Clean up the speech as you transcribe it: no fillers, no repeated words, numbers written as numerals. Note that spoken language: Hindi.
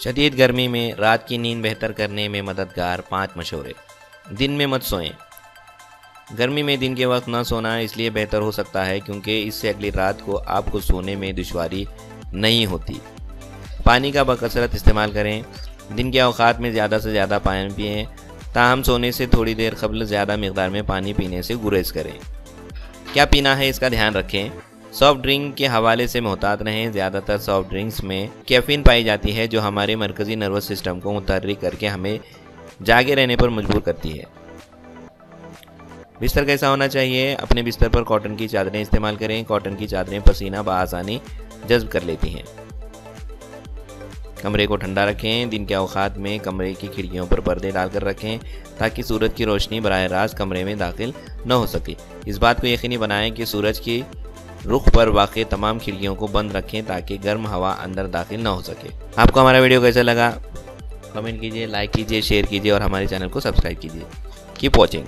शदीद गर्मी में रात की नींद बेहतर करने में मददगार 5 मशवरे। दिन में मत सोएं। गर्मी में दिन के वक्त न सोना इसलिए बेहतर हो सकता है क्योंकि इससे अगली रात को आपको सोने में दुश्वारी नहीं होती। पानी का बकसरत इस्तेमाल करें। दिन के औकात में ज़्यादा से ज़्यादा पानी पिएँ। ताहम सोने से थोड़ी देर कबल ज़्यादा मकदार में पानी पीने से गुरेज करें। क्या पीना है इसका ध्यान रखें। सॉफ्ट ड्रिंक के हवाले से मोहतात रहें। ज़्यादातर सॉफ्ट ड्रिंक्स में कैफीन पाई जाती है जो हमारे मरकज़ी नर्वस सिस्टम को मुतहर्रिक करके हमें जागे रहने पर मजबूर करती है। बिस्तर कैसा होना चाहिए। अपने बिस्तर पर कॉटन की चादरें इस्तेमाल करें। कॉटन की चादरें पसीना बआसानी जज्ब कर लेती हैं। कमरे को ठंडा रखें। दिन के औकात में कमरे की खिड़कियों पर पर्दे डालकर रखें ताकि सूरज की रोशनी बराह रास्त कमरे में दाखिल न हो सके। इस बात को यकीनी बनाएं कि सूरज की रुख पर वाक़ई तमाम खिड़कियों को बंद रखें ताकि गर्म हवा अंदर दाखिल न हो सके। आपको हमारा वीडियो कैसा लगा कमेंट कीजिए, लाइक कीजिए, शेयर कीजिए और हमारे चैनल को सब्सक्राइब कीजिए। Keep watching.